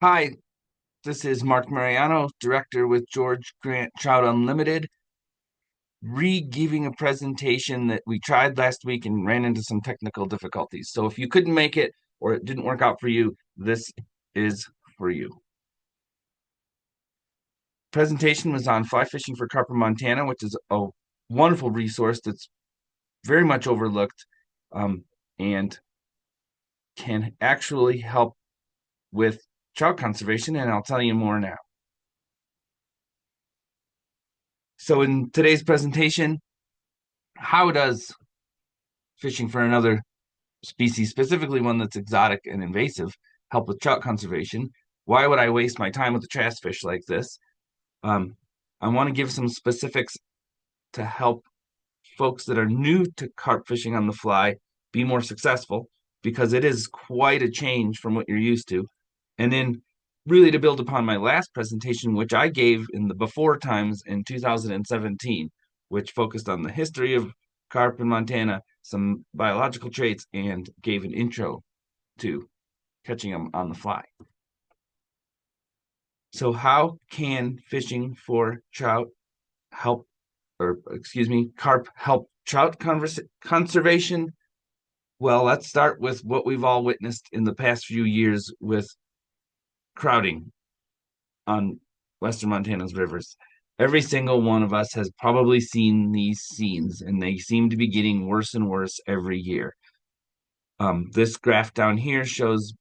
Hi, this is Mark Mariano, director with George Grant Trout Unlimited, re-giving a presentation that we tried last week and ran into some technical difficulties. So if you couldn't make it or it didn't work out for you, this is for you. Presentation was on fly fishing for carp in Montana, which is a wonderful resource that's very much overlooked, and can actually help with trout conservation, and I'll tell you more now. So in today's presentation, how does fishing for another species, specifically one that's exotic and invasive, help with trout conservation? Why would I waste my time with a trash fish like this? Um, I want to give some specifics to help folks that are new to carp fishing on the fly be more successful, because it is quite a change from what you're used to. And then really to build upon my last presentation, which I gave in the before times in 2017, which focused on the history of carp in Montana, some biological traits, and gave an intro to catching them on the fly. So how can fishing for trout help, or excuse me, carp help trout conservation? Well, let's start with what we've all witnessed in the past few years with crowding on Western Montana's rivers. Every single one of us has probably seen these scenes, and they seem to be getting worse and worse every year. This graph down here shows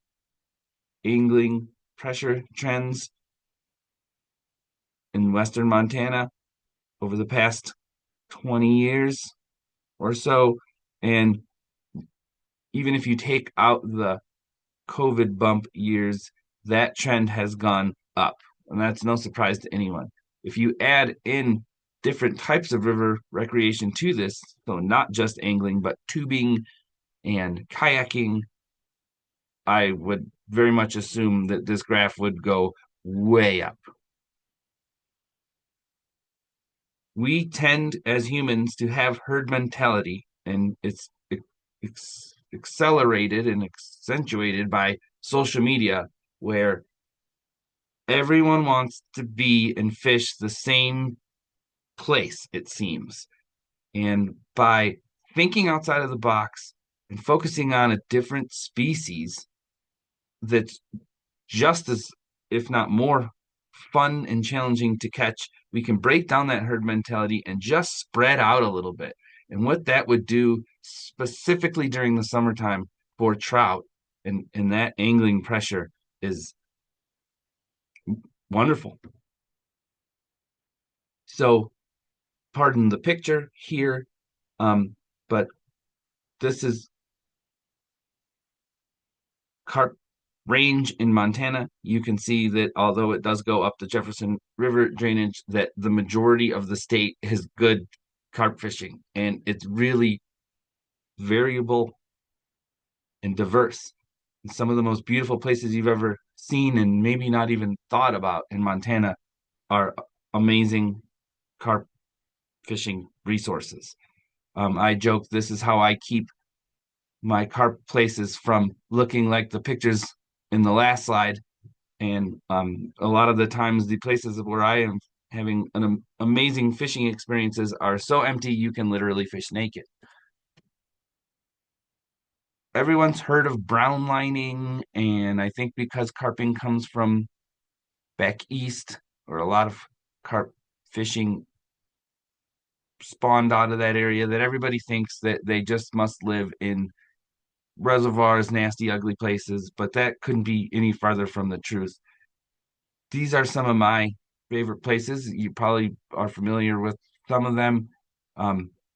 angling pressure trends in Western Montana over the past 20 years or so. And even if you take out the COVID bump years, that trend has gone up. And that's no surprise to anyone. If you add in different types of river recreation to this, so not just angling, but tubing and kayaking, I would very much assume that this graph would go way up. We tend as humans to have herd mentality, and it's accelerated and accentuated by social media, where everyone wants to be and fish the same place, it seems. And by thinking outside of the box and focusing on a different species that's just as, if not more, fun and challenging to catch, we can break down that herd mentality and just spread out a little bit. And what that would do specifically during the summertime for trout and that angling pressure is wonderful. So, pardon the picture here, but this is carp range in Montana. You can see that although it does go up the Jefferson River drainage, that the majority of the state has good carp fishing, and it's really variable and diverse. And some of the most beautiful places you've ever seen and maybe not even thought about in Montana are amazing carp fishing resources. I joke this is how I keep my carp places from looking like the pictures in the last slide. And a lot of the times, the places where I am having an amazing fishing experiences are so empty you can literally fish naked. Everyone's heard of brown lining, and I think because carping comes from back east, or a lot of carp fishing spawned out of that area, that everybody thinks that they just must live in reservoirs, nasty, ugly places, but that couldn't be any farther from the truth. These are some of my favorite places. You probably are familiar with some of them,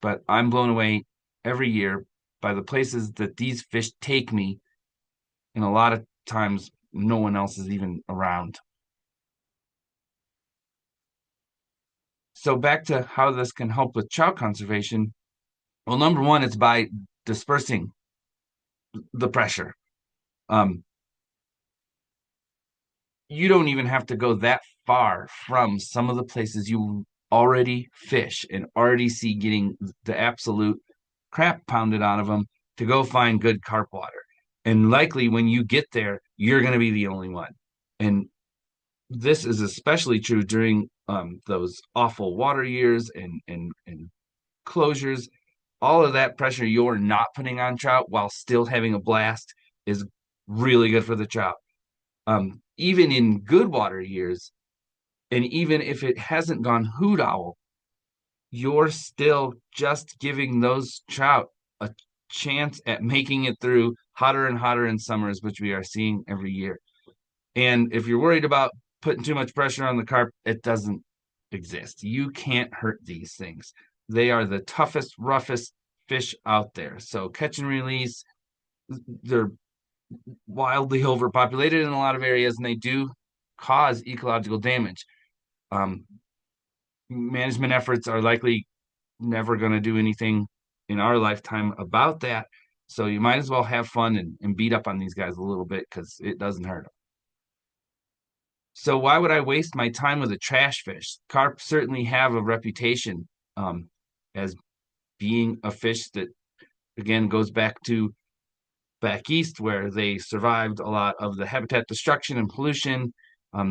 but I'm blown away every year by the places that these fish take me, and a lot of times no one else is even around. So back to how this can help with trout conservation. Well, number one, it's by dispersing the pressure. Um, you don't even have to go that far from some of the places you already fish and already see getting the absolute crap pounded out of them to go find good carp water. And likely when you get there, you're going to be the only one. And this is especially true during those awful water years and closures. All of that pressure you're not putting on trout while still having a blast is really good for the trout. Even in good water years, and even if it hasn't gone hoot owl, you're still just giving those trout a chance at making it through hotter and hotter in summers, which we are seeing every year. And if you're worried about putting too much pressure on the carp, it doesn't exist. You can't hurt these things. They are the toughest, roughest fish out there. So catch and release, they're wildly overpopulated in a lot of areas, and they do cause ecological damage. Um, Management efforts are likely never going to do anything in our lifetime about that. So you might as well have fun and beat up on these guys a little bit because it doesn't hurt them. So why would I waste my time with a trash fish? Carp certainly have a reputation as being a fish that, again, goes back east where they survived a lot of the habitat destruction and pollution.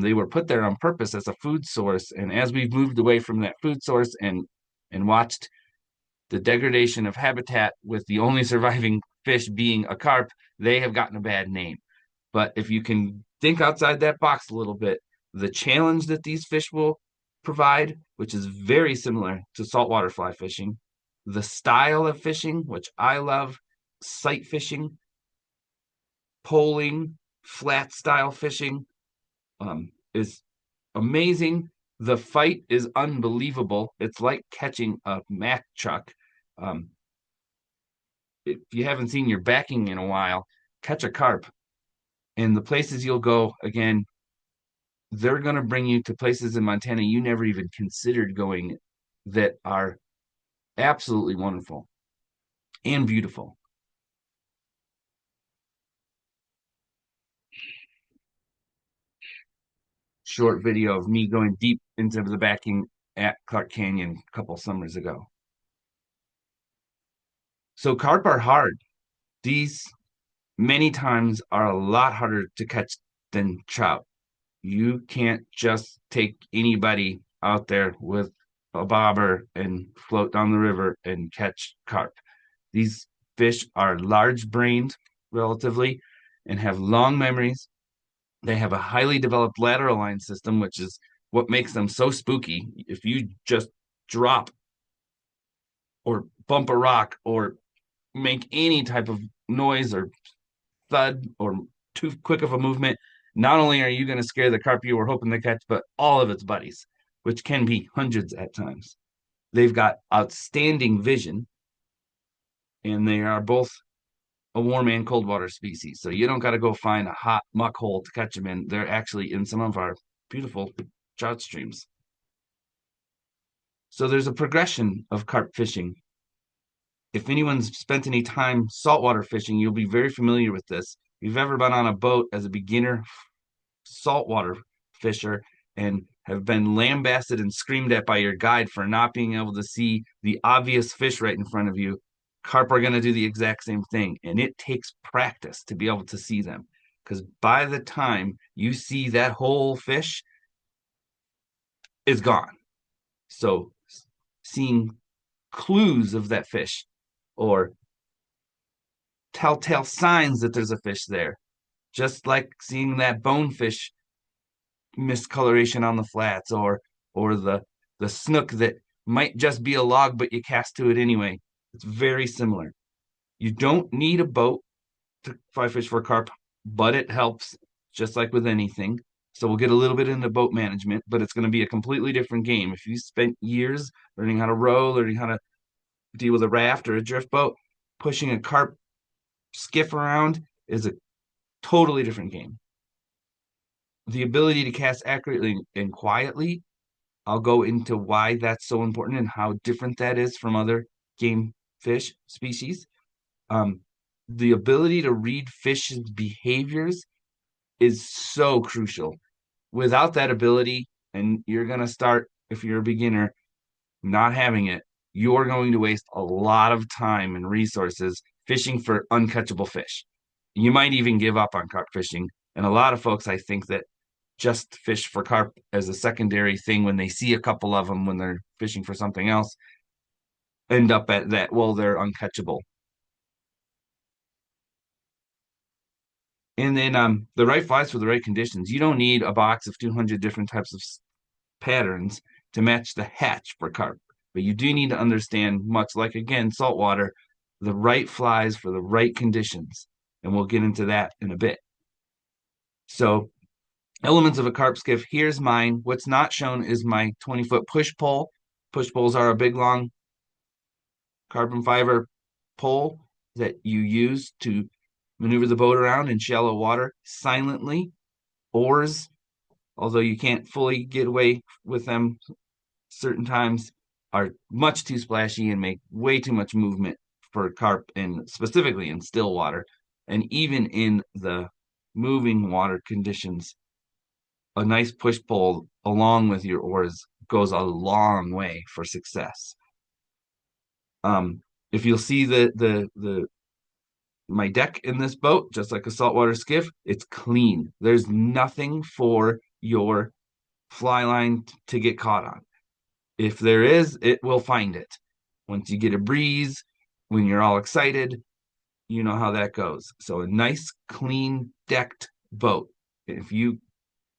They were put there on purpose as a food source, and as we've moved away from that food source and watched the degradation of habitat with the only surviving fish being a carp, they have gotten a bad name. But if you can think outside that box a little bit, the challenge that these fish will provide, which is very similar to saltwater fly fishing, the style of fishing, which I love, sight fishing, poling, flat style fishing, is amazing. The fight is unbelievable. It's like catching a Mack truck. Um, if you haven't seen your backing in a while, catch a carp. And the places you'll go, again, they're going to bring you to places in Montana you never even considered going that are absolutely wonderful and beautiful. Short video of me going deep into the backing at Clark Canyon a couple summers ago. So carp are hard. These many times are a lot harder to catch than trout. You can't just take anybody out there with a bobber and float down the river and catch carp. These fish are large brained relatively and have long memories. They have a highly developed lateral line system, which is what makes them so spooky. If you just drop or bump a rock or make any type of noise or thud or too quick of a movement, not only are you going to scare the carp you were hoping to catch, but all of its buddies, which can be hundreds at times. They've got outstanding vision, and they are both a warm and cold water species. So you don't got to go find a hot muck hole to catch them in. They're actually in some of our beautiful trout streams. So there's a progression of carp fishing. If anyone's spent any time saltwater fishing, you'll be very familiar with this. If you've ever been on a boat as a beginner saltwater fisher and have been lambasted and screamed at by your guide for not being able to see the obvious fish right in front of you, carp are going to do the exact same thing. And it takes practice to be able to see them. Because by the time you see that whole fish, is gone. So seeing clues of that fish or telltale signs that there's a fish there, just like seeing that bonefish miscoloration on the flats or the snook that might just be a log but you cast to it anyway. It's very similar. You don't need a boat to fly fish for carp, but it helps just like with anything. So we'll get a little bit into boat management, but it's going to be a completely different game. If you spent years learning how to row, learning how to deal with a raft or a drift boat, pushing a carp skiff around is a totally different game. The ability to cast accurately and quietly, I'll go into why that's so important and how different that is from other game fish species. Um, the ability to read fish's behaviors is so crucial. Without that ability, and you're going to start, if you're a beginner, not having it, you're going to waste a lot of time and resources fishing for uncatchable fish. You might even give up on carp fishing. And a lot of folks, I think that just fish for carp as a secondary thing when they see a couple of them when they're fishing for something else, end up at that, well, they're uncatchable. And then the right flies for the right conditions. You don't need a box of 200 different types of patterns to match the hatch for carp. But you do need to understand, much like again, saltwater, the right flies for the right conditions. And we'll get into that in a bit. So, elements of a carp skiff. Here's mine. What's not shown is my 20-foot push pole. Push poles are a big, long carbon fiber pole that you use to maneuver the boat around in shallow water silently. Oars, although you can't fully get away with them certain times, are much too splashy and make way too much movement for carp, and specifically in still water. And even in the moving water conditions, a nice push pole along with your oars goes a long way for success. If you'll see the my deck in this boat, just like a saltwater skiff, it's clean. There's nothing for your fly line to get caught on. If there is, it will find it. Once you get a breeze, when you're all excited, you know how that goes. So a nice, clean, decked boat. If you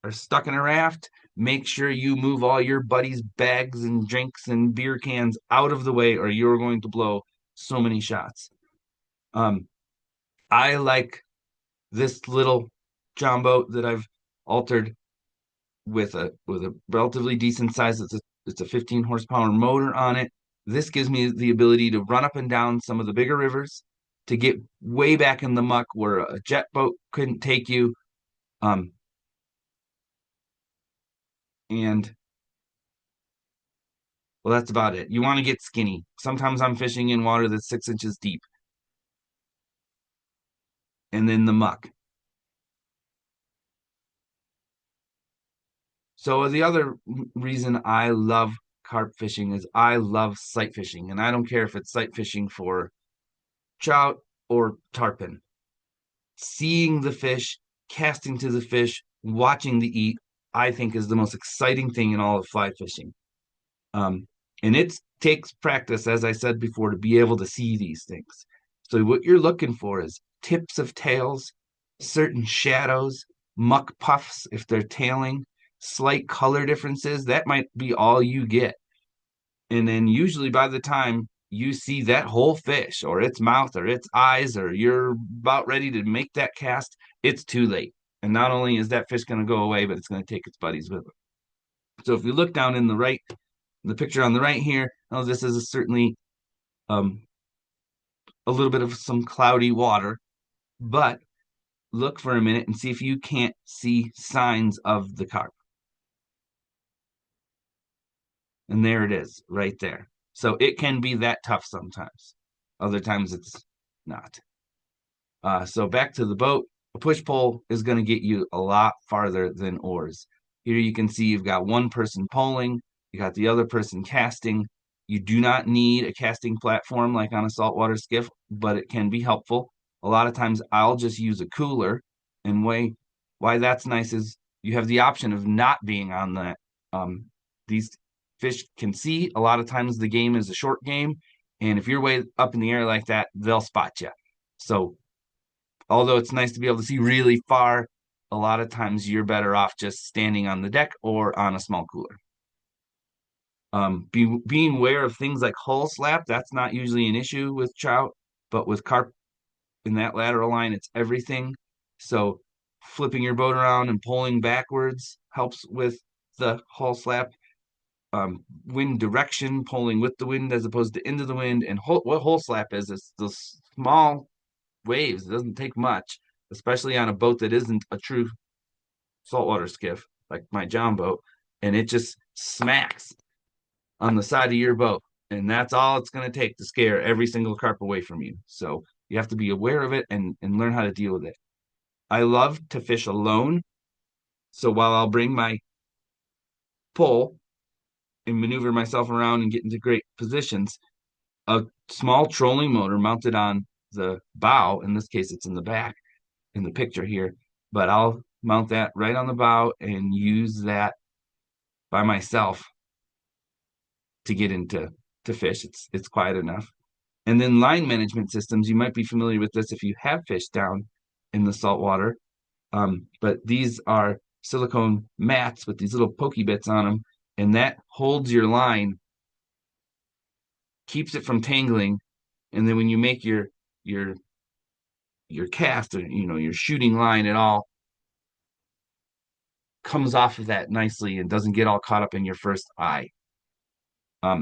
are stuck in a raft, make sure you move all your buddies' bags and drinks and beer cans out of the way, or you're going to blow so many shots. Um, I like this little John boat that I've altered with a relatively decent size. It's a 15 horsepower motor on it. This gives me the ability to run up and down some of the bigger rivers, to get way back in the muck where a jet boat couldn't take you. Um, and well, that's about it. You want to get skinny. Sometimes I'm fishing in water that's 6 inches deep, and then the muck. So the other reason I love carp fishing is I love sight fishing, and I don't care if it's sight fishing for trout or tarpon. Seeing the fish, casting to the fish, watching the eat, I think is the most exciting thing in all of fly fishing. Um, and it takes practice, as I said before, to be able to see these things. So what you're looking for is tips of tails, certain shadows, muck puffs if they're tailing, slight color differences. That might be all you get. And then usually by the time you see that whole fish or its mouth or its eyes, or you're about ready to make that cast, it's too late. And not only is that fish going to go away, but it's going to take its buddies with it. So if you look down in the picture on the right here, oh, this is certainly um, a little bit of some cloudy water, but look for a minute and see if you can't see signs of the carp. And there it is, right there. So it can be that tough sometimes. Other times it's not. So back to the boat. A push pole is going to get you a lot farther than oars. Here you can see you've got one person pulling, you got the other person casting. You do not need a casting platform like on a saltwater skiff, but it can be helpful. A lot of times I'll just use a cooler, and why that's nice is you have the option of not being on that. These fish can see. A lot of times the game is a short game, and if you're way up in the air like that, they'll spot you. So although it's nice to be able to see really far, a lot of times you're better off just standing on the deck or on a small cooler. Being aware of things like hull slap, that's not usually an issue with trout, but with carp in that lateral line, it's everything. So flipping your boat around and pulling backwards helps with the hull slap. Wind direction, pulling with the wind as opposed to into the wind. And what hull slap is, it's the small waves. It doesn't take much, especially on a boat that isn't a true saltwater skiff like my John boat, and it just smacks on the side of your boat. And that's all it's going to take to scare every single carp away from you. So you have to be aware of it and learn how to deal with it. I love to fish alone. So while I'll bring my pole and maneuver myself around and get into great positions, a small trolling motor mounted on the bow, in this case, it's in the back in the picture here, but I'll mount that right on the bow and use that by myself to get into to fish. It's quiet enough. And then line management systems, you might be familiar with this if you have fish down in the saltwater. But these are silicone mats with these little pokey bits on them, and that holds your line, keeps it from tangling, and then when you make your your cast or your shooting line, it all comes off of that nicely and doesn't get all caught up in your first eye.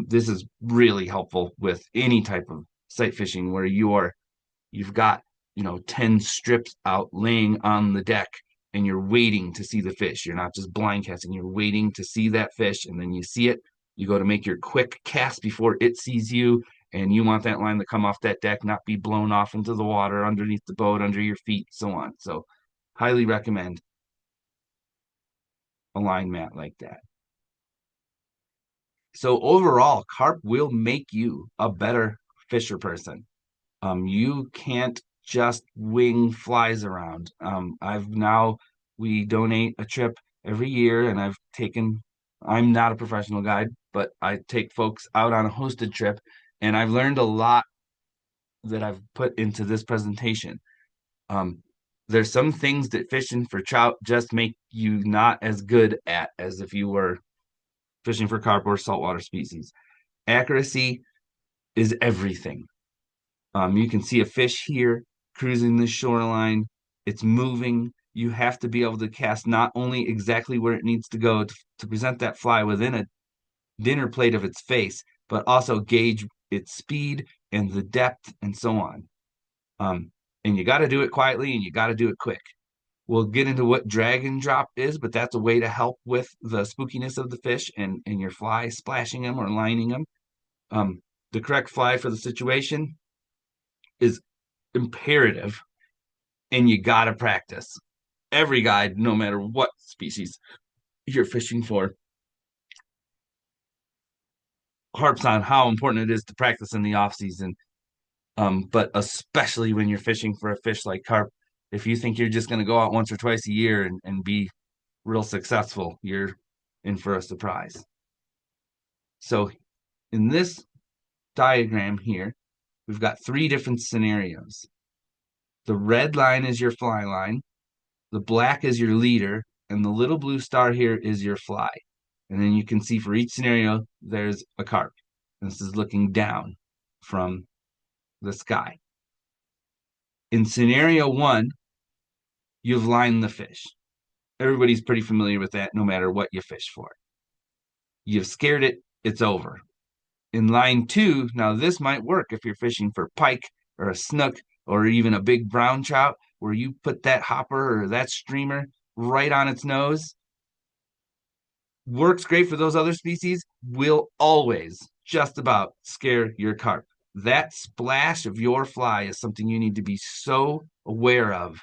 This is really helpful with any type of sight fishing where you've got 10 strips out laying on the deck and you're waiting to see the fish. You're not just blind casting, you're waiting to see that fish, and then you see it, you go to make your quick cast before it sees you, and you want that line to come off that deck, not be blown off into the water underneath the boat, under your feet, so on. So highly recommend a line mat like that. So overall, carp will make you a better fisher person. You can't just wing flies around. We donate a trip every year, and I'm not a professional guide, but I take folks out on a hosted trip, and I've learned a lot that I've put into this presentation. Um, there's some things that fishing for trout just make you not as good at as if you were fishing for carp or saltwater species. Accuracy is everything. You can see a fish here cruising the shoreline. It's moving. You have to be able to cast not only exactly where it needs to go to present that fly within a dinner plate of its face, but also gauge its speed and the depth and so on. And you got to do it quietly and you got to do it quick. We'll get into what drag and drop is, but that's a way to help with the spookiness of the fish and your fly splashing them or lining them. The correct fly for the situation is imperative, and you got to practice. Every guide, no matter what species you're fishing for, harps on how important it is to practice in the off season. But especially when you're fishing for a fish like carp, if you think you're just going to go out once or twice a year and be real successful, you're in for a surprise. So in this diagram here, we've got three different scenarios. The red line is your fly line, the black is your leader, and the little blue star here is your fly. And then you can see for each scenario, there's a carp. And this is looking down from the sky. In scenario one, you've lined the fish. Everybody's pretty familiar with that no matter what you fish for. You've scared it, it's over. In line two, now this might work if you're fishing for pike or a snook or even a big brown trout, where you put that hopper or that streamer right on its nose. Works great for those other species, will always just about scare your carp. That splash of your fly is something you need to be so aware of.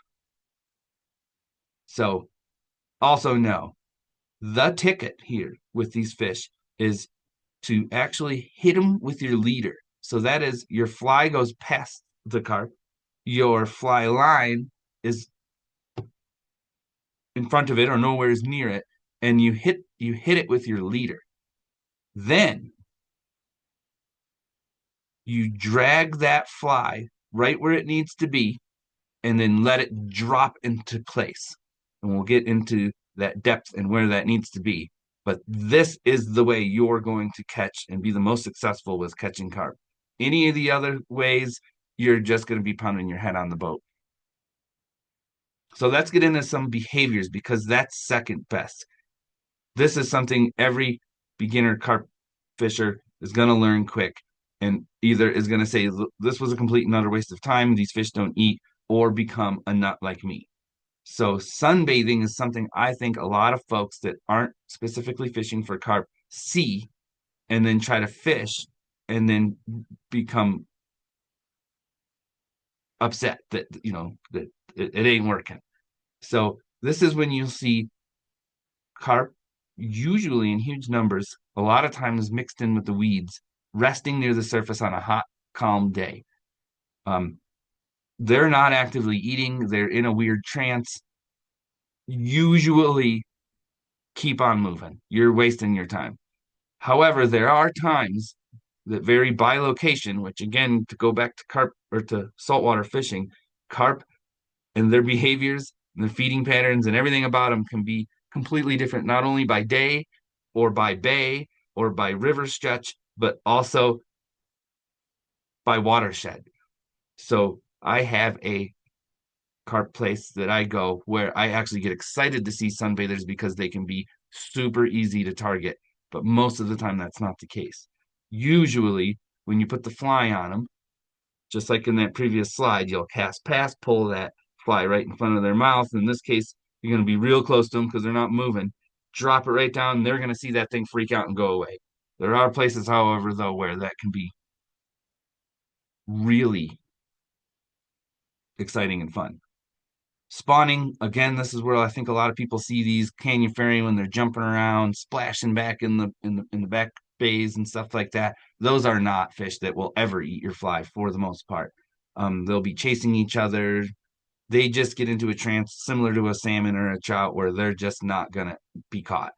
So also know the ticket here with these fish is to actually hit them with your leader. So that is, your fly goes past the carp, your fly line is in front of it or nowhere near it, and you hit it with your leader. Then you drag that fly right where it needs to be and then let it drop into place. And we'll get into that depth and where that needs to be. But this is the way you're going to catch and be the most successful with catching carp. Any of the other ways, you're just going to be pounding your head on the boat. So let's get into some behaviors because that's second best. This is something every beginner carp fisher is going to learn quick and either is going to say, this was a complete and utter waste of time. These fish don't eat, or become a nut like me. So sunbathing is something I think a lot of folks that aren't specifically fishing for carp see and then try to fish and then become upset that that it ain't working. So this is when you'll see carp, usually in huge numbers, a lot of times mixed in with the weeds, resting near the surface on a hot, calm day. They're not actively eating, they're in a weird trance. usually keep on moving. You're wasting your time. However, there are times that vary by location, which again, to go back to carp or to saltwater fishing, carp and their behaviors and their feeding patterns and everything about them can be completely different, not only by day or by bay or by river stretch, but also by watershed. So I have a carp place that I go where I actually get excited to see sunbathers because they can be super easy to target. But most of the time, that's not the case. Usually, when you put the fly on them, just like in that previous slide, you'll cast past, pull that fly right in front of their mouth. In this case, you're going to be real close to them because they're not moving. Drop it right down, and they're going to see that thing freak out and go away. There are places, however, though, where that can be really exciting and fun. Spawning, again, this is where I think a lot of people see these canyon fairy when they're jumping around, splashing back in the back bays and stuff like that. Those are not fish that will ever eat your fly for the most part. They'll be chasing each other. They just get into a trance similar to a salmon or a trout where they're just not gonna be caught.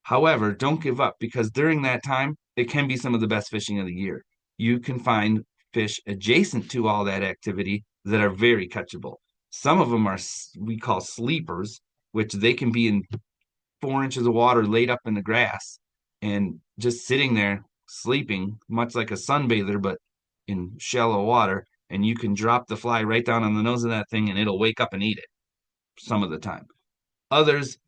However, don't give up because during that time, it can be some of the best fishing of the year. You can find fish adjacent to all that activity that are very catchable. Some of them are we call sleepers, which they can be in 4 inches of water laid up in the grass and just sitting there sleeping, much like a sunbather, but in shallow water. And you can drop the fly right down on the nose of that thing and it'll wake up and eat it some of the time. Others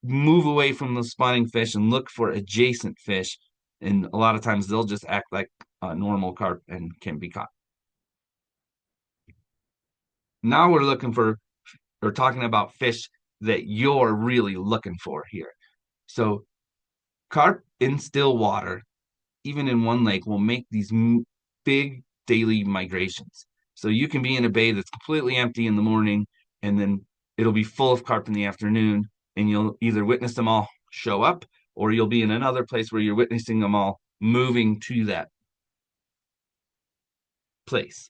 move away from the spawning fish and look for adjacent fish. And a lot of times they'll just act like a normal carp and can be caught. Now we're looking for, or talking about fish that you're really looking for here. So carp in still water, even in one lake, will make these big daily migrations. So you can be in a bay that's completely empty in the morning, and then it'll be full of carp in the afternoon, and you'll either witness them all show up, or you'll be in another place where you're witnessing them all moving to that place.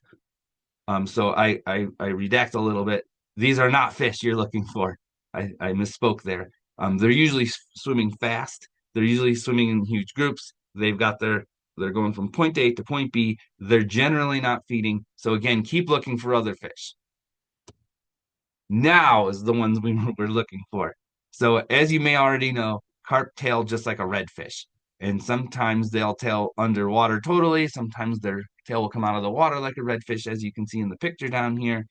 So I redact a little bit. These are not fish you're looking for. I misspoke there. They're usually swimming fast. They're usually swimming in huge groups. They're going from point A to point B. They're generally not feeding. So again, keep looking for other fish. Now is the ones we're looking for. So as you may already know, carp tail just like a redfish. And sometimes they'll tail underwater totally. Sometimes their tail will come out of the water like a redfish, as you can see in the picture down here.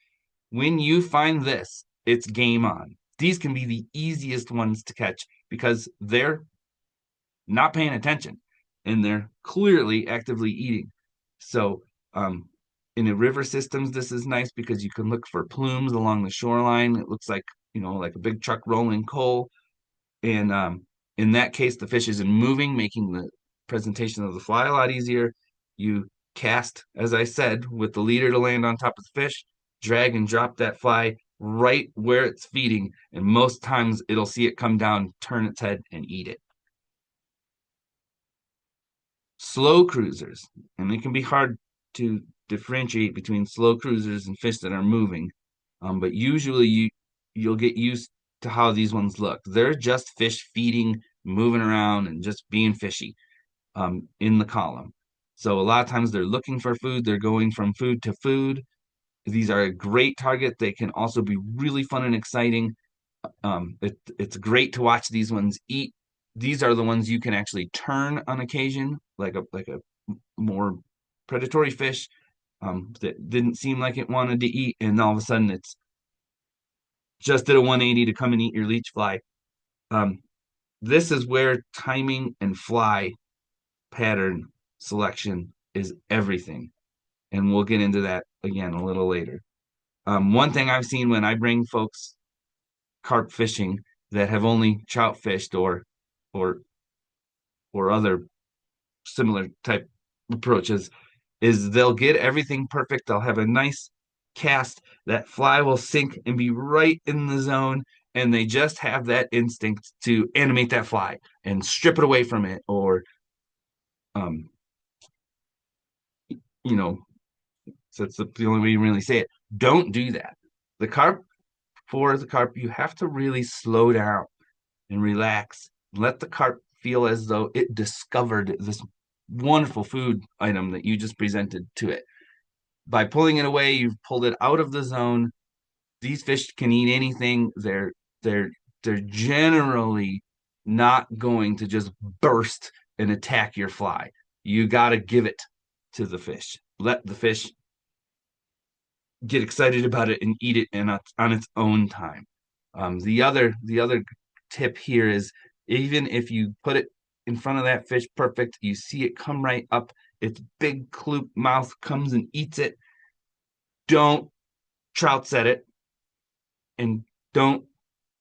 When you find this, it's game on. These can be the easiest ones to catch because they're not paying attention and they're clearly actively eating. So, in the river systems, this is nice because you can look for plumes along the shoreline. It looks like, like a big truck rolling coal. And in that case, the fish isn't moving, making the presentation of the fly a lot easier. You cast, as I said, with the leader to land on top of the fish, drag and drop that fly right where it's feeding. And most times it'll see it come down, turn its head, and eat it. Slow cruisers, and it can be hard to differentiate between slow cruisers and fish that are moving. But usually you'll get used to how these ones look. They're just fish feeding, moving around, and just being fishy in the column. So a lot of times they're looking for food, they're going from food to food. These are a great target. They can also be really fun and exciting. It's great to watch these ones eat. These are the ones you can actually turn on occasion, like a more predatory fish that didn't seem like it wanted to eat, and all of a sudden it's just did a 180 to come and eat your leech fly. Um, this is where timing and fly pattern selection is everything, and we'll get into that again a little later. One thing I've seen when I bring folks carp fishing that have only trout fished or or other similar type approaches is they'll get everything perfect. They'll have a nice cast. That fly will sink and be right in the zone. And they just have that instinct to animate that fly and strip it away from it, or, um, so that's the only way you really say it. Don't do that. The carp for the carp, you have to really slow down and relax. Let the carp feel as though it discovered this wonderful food item that you just presented to it. By pulling it away, you've pulled it out of the zone. These fish can eat anything. They're they're generally not going to just burst and attack your fly. You got to give it to the fish. Let the fish get excited about it and eat it on its own time. The other tip here is even if you put it in front of that fish perfect, you see it come right up, its big kloop mouth comes and eats it. Don't trout set it, and don't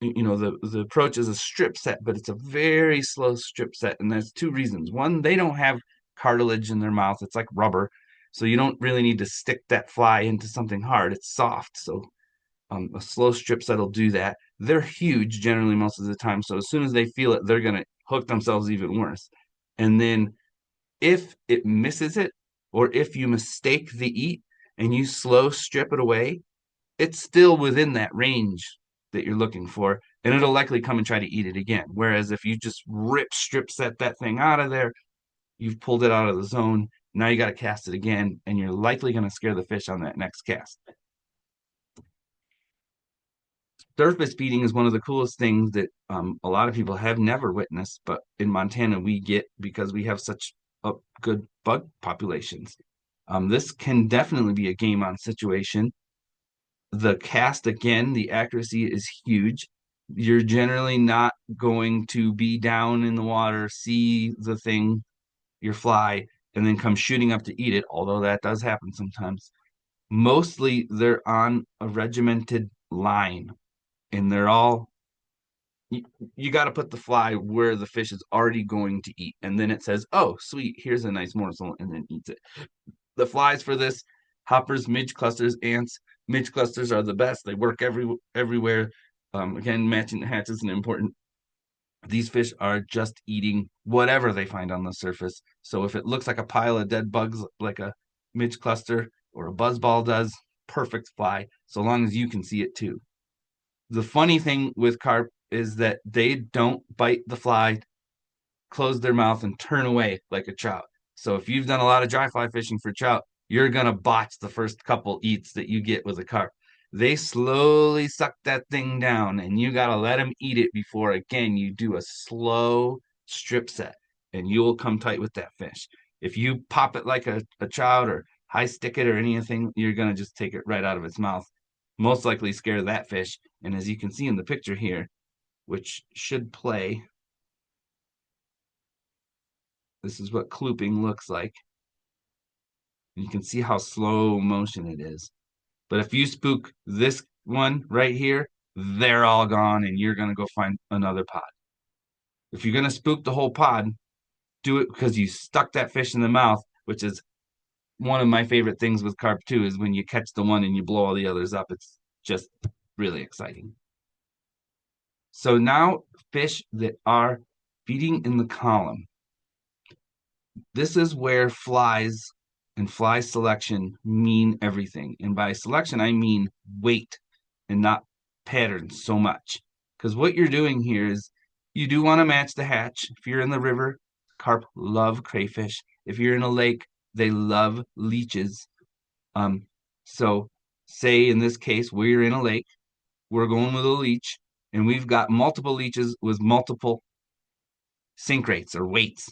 the approach is a strip set, but it's a very slow strip set, and there's two reasons. One, they don't have cartilage in their mouth; it's like rubber, so you don't really need to stick that fly into something hard. It's soft, so a slow strip set will do that. They're huge generally most of the time, so as soon as they feel it, they're gonna hook themselves even worse. And then if it misses it, or if you mistake the eat and you slow strip it away, it's still within that range that you're looking for, and it'll likely come and try to eat it again. Whereas if you just rip strip set that thing out of there, you've pulled it out of the zone. Now you got to cast it again, and you're likely going to scare the fish on that next cast. Surface feeding is one of the coolest things that a lot of people have never witnessed, but in Montana we get because we have such good bug populations. This can definitely be a game on situation. The cast, again, the accuracy is huge. You're generally not going to be down in the water, see the thing, your fly, and then come shooting up to eat it, although that does happen sometimes. Mostly they're on a regimented line, and they're all you, you got to put the fly where the fish is already going to eat, and then it says, "Oh, sweet, here's a nice morsel," and then eats it. The flies for this: hoppers, midge clusters, ants. Midge clusters are the best. They work everywhere. Again, matching the hatch isn't important. These fish are just eating whatever they find on the surface. So if it looks like a pile of dead bugs, like a midge cluster or a buzzball does, perfect fly, so long as you can see it too. The funny thing with carp is that they don't bite the fly, close their mouth, and turn away like a trout. So if you've done a lot of dry fly fishing for trout, you're gonna botch the first couple eats that you get with a carp. They slowly suck that thing down, and you gotta let them eat it before again you do a slow strip set, and you'll come tight with that fish. If you pop it like a trout or high stick it or anything, you're gonna just take it right out of its mouth. Most likely scare that fish. And as you can see in the picture here, which should play, this is what klooping looks like. You can see how slow motion it is. But if you spook this one right here, they're all gone, and you're going to go find another pod. If you're going to spook the whole pod, do it because you stuck that fish in the mouth, which is one of my favorite things with carp too, is when you catch the one and you blow all the others up. It's just really exciting. So now fish that are feeding in the column. This is where flies and fly selection mean everything. And by selection, I mean weight and not pattern so much. Because what you're doing here is you do want to match the hatch. If you're in the river, carp love crayfish. If you're in a lake, they love leeches. So say in this case, we're in a lake, we're going with a leech, and we've got multiple leeches with multiple sink rates or weights.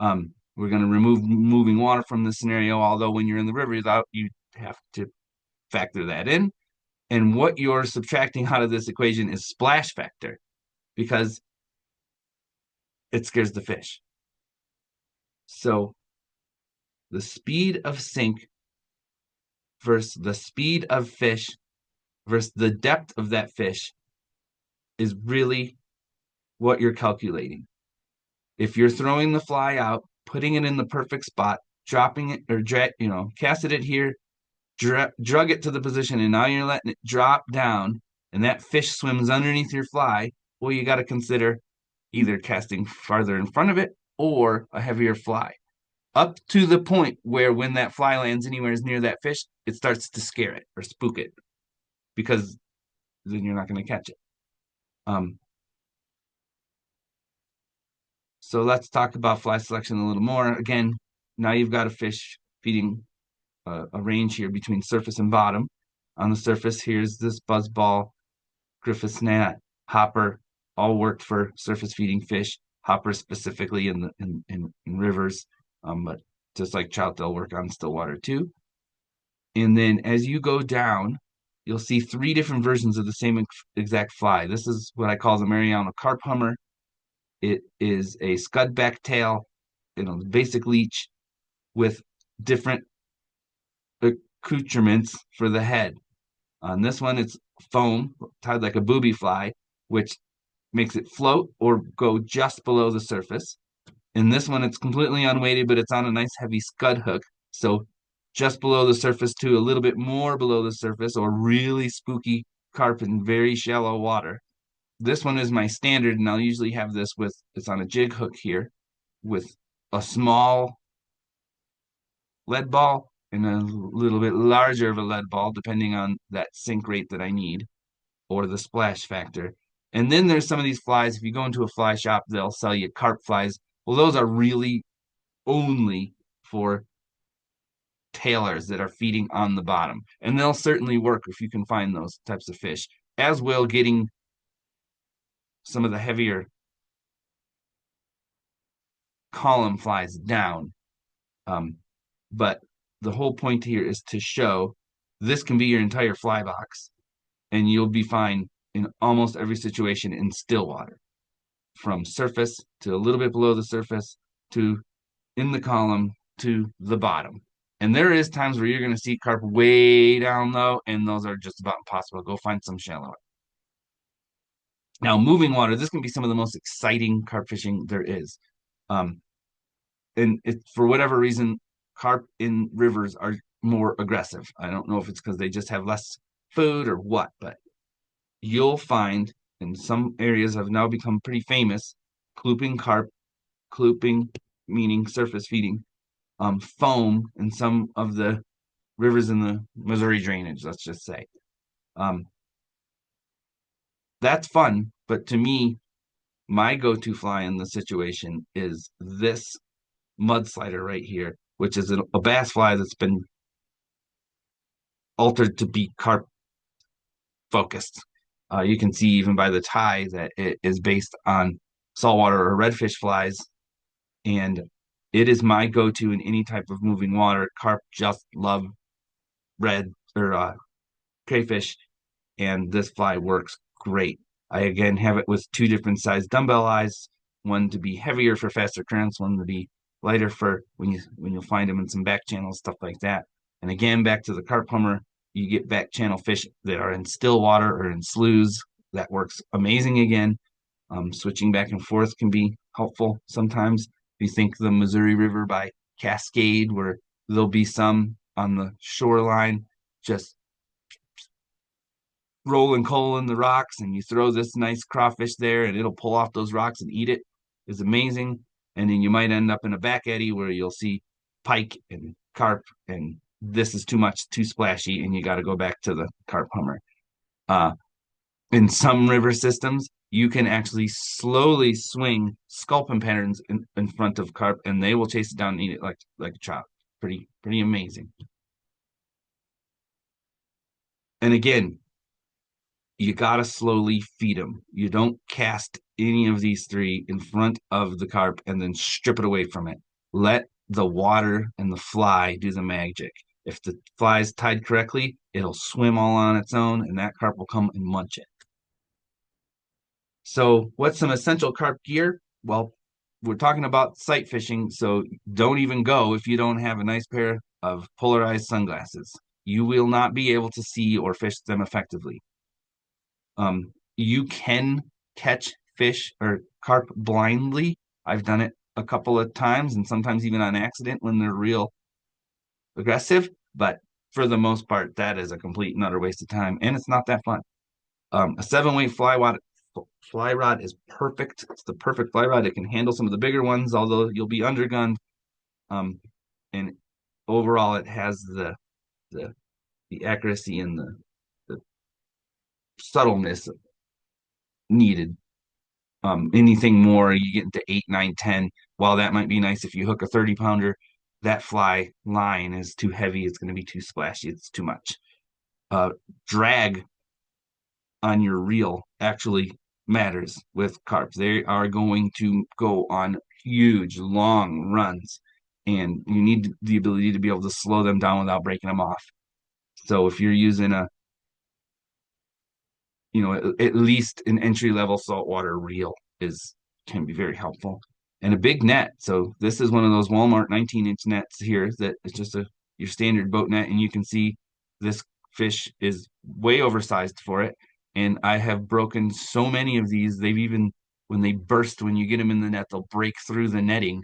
We're going to remove moving water from the scenario, although when you're in the river, you have to factor that in. And what you're subtracting out of this equation is splash factor, because it scares the fish. So the speed of sink versus the speed of fish versus the depth of that fish is really what you're calculating. If you're throwing the fly out, putting it in the perfect spot, dropping it or casted it here, drug it to the position, and now you're letting it drop down, and that fish swims underneath your fly, well, you got to consider either casting farther in front of it or a heavier fly. Up to the point where when that fly lands anywhere near that fish, it starts to scare it or spook it, because then you're not going to catch it. Um, so let's talk about fly selection a little more. Again, now you've got a fish feeding a range here between surface and bottom. On the surface, here's this buzzball, Griffith's gnat, hopper, all worked for surface feeding fish. Hopper specifically in rivers, but just like trout, they'll work on still water too. And then as you go down, you'll see three different versions of the same exact fly. This is what I call the Mariano carp hummer. It is a scud back tail, basic leech with different accoutrements for the head. On this one, it's foam tied like a booby fly, which makes it float or go just below the surface. In this one, it's completely unweighted, but it's on a nice heavy scud hook. So just below the surface to a little bit more below the surface, or really spooky carp in very shallow water. This one is my standard, and I'll usually have this with, it's on a jig hook here with a small lead ball and a little bit larger of a lead ball, depending on that sink rate that I need or the splash factor. And then there's some of these flies. If you go into a fly shop, they'll sell you carp flies. Well, those are really only for tailors that are feeding on the bottom. And they'll certainly work if you can find those types of fish, as well getting some of the heavier column flies down. But the whole point here is to show this can be your entire fly box, and you'll be fine in almost every situation in still water, from surface to a little bit below the surface to in the column to the bottom. And there is times where you're going to see carp way down low, and those are just about impossible. Go find some shallow. Now, moving water, this can be some of the most exciting carp fishing there is. Um, and for whatever reason, carp in rivers are more aggressive. I don't know if it's because they just have less food or what, but you'll find in some areas have now become pretty famous, klooping carp, klooping meaning surface feeding, foam in some of the rivers in the Missouri drainage, let's just say. Um, that's fun, but to me, my go-to fly in the situation is this mud slider right here, which is a bass fly that's been altered to be carp focused. You can see even by the tie that it is based on saltwater or redfish flies, and it is my go-to in any type of moving water. Carp just love red or crayfish, and this fly works great. I again have it with two different size dumbbell eyes, one to be heavier for faster currents, one to be lighter for when you'll find them in some back channels, stuff like that. And again, back to the carp hummer, you get back channel fish that are in still water or in sloughs. That works amazing again. Switching back and forth can be helpful sometimes. If you think the Missouri River by Cascade, where there'll be some on the shoreline, just rolling coal in the rocks, and you throw this nice crawfish there and it'll pull off those rocks and eat it, is amazing. And then you might end up in a back eddy where you'll see pike and carp, and this is too much, too splashy, and you got to go back to the carp hummer. In some river systems, you can actually slowly swing sculpin patterns in front of carp, and they will chase it down and eat it like a trout. Pretty amazing. And again, you got to slowly feed them. You don't cast any of these three in front of the carp and then strip it away from it. Let the water and the fly do the magic. If the fly is tied correctly, it'll swim all on its own, and that carp will come and munch it. So, what's some essential carp gear? Well, we're talking about sight fishing, so don't even go if you don't have a nice pair of polarized sunglasses. You will not be able to see or fish them effectively. You can catch fish or carp blindly. I've done it a couple of times and sometimes even on accident when they're real aggressive, but for the most part, that is a complete and utter waste of time, and it's not that fun. A 7-weight fly rod is perfect. It's the perfect fly rod. It can handle some of the bigger ones, although you'll be undergunned. And overall, it has the accuracy and the subtleness needed. Anything more, you get into 8, 9, 10. While that might be nice if you hook a 30 pounder, that fly line is too heavy. It's going to be too splashy. It's too much. Uh, Drag on your reel actually matters with carp. They are going to go on huge, long runs, and you need the ability to be able to slow them down without breaking them off. So if you're using at least an entry level saltwater reel is can be very helpful. And a big net. So this is one of those Walmart 19-inch nets here that is just your standard boat net, and you can see this fish is way oversized for it. And I have broken so many of these. They've even when they burst, when you get them in the net, they'll break through the netting.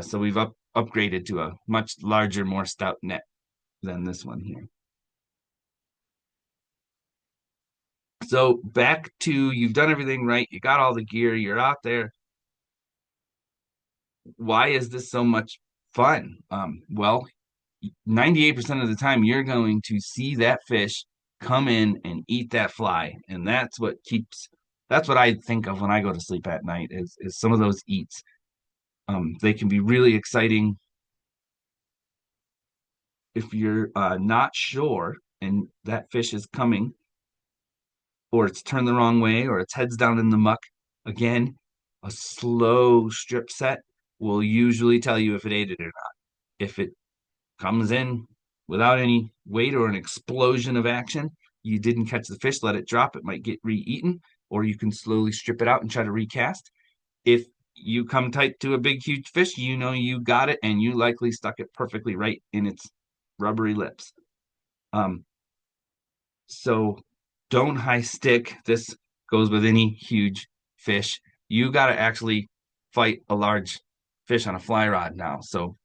So we've upgraded to a much larger, more stout net than this one here. So back to you've done everything right. You got all the gear. You're out there. Why is this so much fun? Well, 98% of the time you're going to see that fish come in and eat that fly. And that's what I think of when I go to sleep at night is some of those eats. They can be really exciting if you're not sure and that fish is coming or it's turned the wrong way or its head's down in the muck. Again, a slow strip set will usually tell you if it ate it or not. If it comes in without any weight or an explosion of action, you didn't catch the fish, let it drop, it might get re-eaten, or you can slowly strip it out and try to recast. If you come tight to a big, huge fish, you know you got it, and you likely stuck it perfectly right in its rubbery lips. Um, so don't high stick. This goes with any huge fish. You got to actually fight a large fish on a fly rod now. So,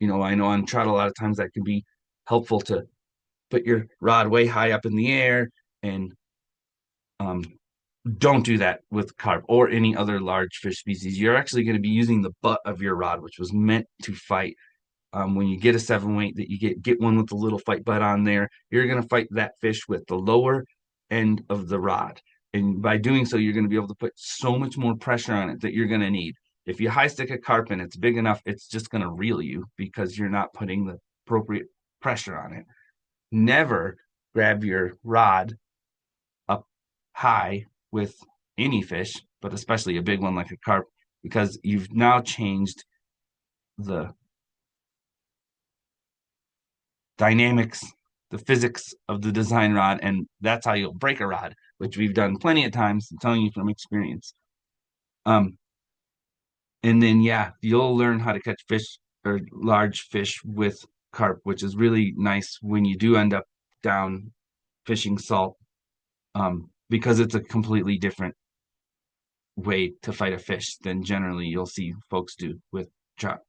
I know on trout a lot of times that can be helpful to put your rod way high up in the air and um, don't do that with carp or any other large fish species. You're actually going to be using the butt of your rod, which was meant to fight. When you get a 7 weight that you get one with the little fight butt on there, you're going to fight that fish with the lower end of the rod. And by doing so, you're going to be able to put so much more pressure on it that you're going to need. If you high stick a carp and it's big enough, it's just going to reel you because you're not putting the appropriate pressure on it. Never grab your rod up high with any fish, but especially a big one like a carp, because you've now changed the dynamics, the physics of the design rod, and that's how you'll break a rod, which we've done plenty of times. I'm telling you from experience. Um, and then yeah, you'll learn how to catch fish or large fish with carp, which is really nice when you do end up down fishing salt, because it's a completely different way to fight a fish than generally you'll see folks do with trout.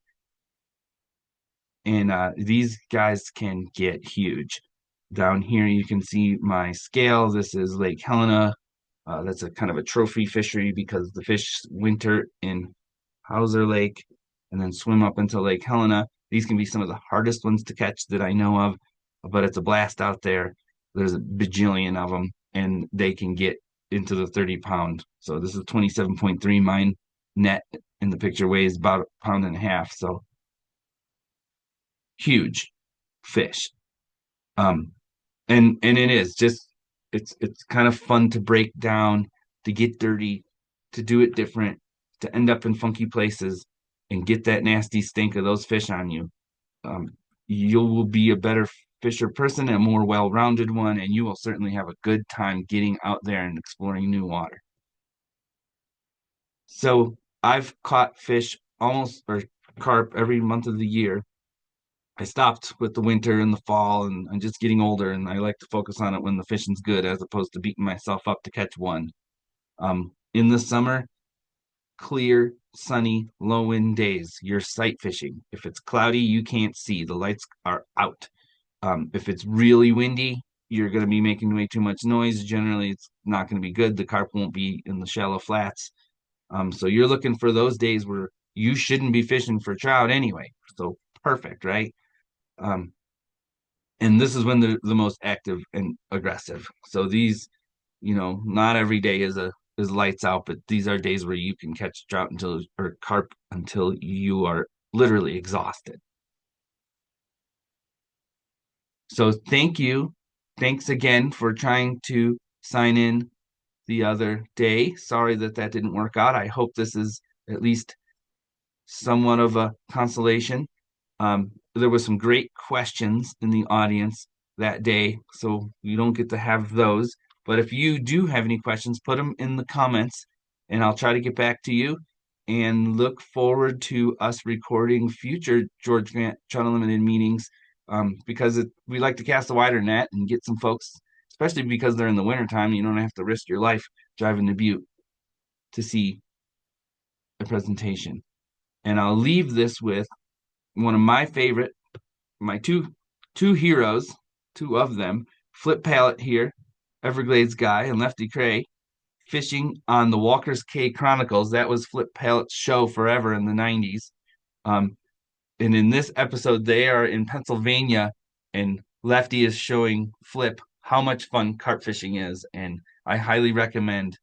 And these guys can get huge. Down here, you can see my scale. This is Lake Helena. That's a kind of a trophy fishery because the fish winter in Hauser Lake and then swim up into Lake Helena. These can be some of the hardest ones to catch that I know of, but it's a blast out there. There's a bajillion of them, and they can get into the 30-pound. So this is 27.3. Mine net in the picture weighs about a pound and a half. So huge fish. Um, and it is just it's kind of fun to break down, to get dirty, to do it different, to end up in funky places and get that nasty stink of those fish on you. Um, you will be a better fisher person, a more well-rounded one, and you will certainly have a good time getting out there and exploring new water. So I've caught fish almost or carp every month of the year. I stopped with the winter and the fall, and I'm just getting older, and I like to focus on it when the fishing's good as opposed to beating myself up to catch one. In the summer, clear, sunny, low wind days, you're sight fishing. If it's cloudy, you can't see. The lights are out. If it's really windy, you're going to be making way too much noise. Generally, it's not going to be good. The carp won't be in the shallow flats. So you're looking for those days where you shouldn't be fishing for trout anyway. So perfect, right? Um, And this is when they're the most active and aggressive. So these, not every day is lights out, but these are days where you can catch trout until or carp until you are literally exhausted. So thank you. Thanks again for trying to sign in the other day. Sorry that that didn't work out. I hope this is at least somewhat of a consolation. There was some great questions in the audience that day, so you don't get to have those. But if you do have any questions, put them in the comments, and I'll try to get back to you. And look forward to us recording future George Grant Trout Unlimited meetings, because we like to cast a wider net and get some folks, especially because they're in the wintertime. You don't have to risk your life driving to Butte to see a presentation. And I'll leave this with one of my favorite, my two heroes, two of them, Flip Pallet here, Everglades guy, and Lefty Cray, fishing on the Walker's Cay Chronicles. That was Flip Pallet's show forever in the 90s. Um, and in this episode, they are in Pennsylvania, and Lefty is showing Flip how much fun carp fishing is. And I highly recommend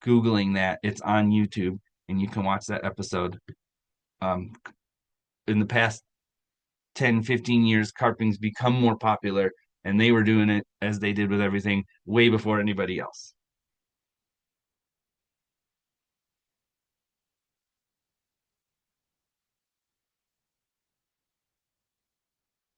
Googling that. It's on YouTube, and you can watch that episode. Um, in the past 10, 15 years, carping's become more popular, and they were doing it as they did with everything way before anybody else.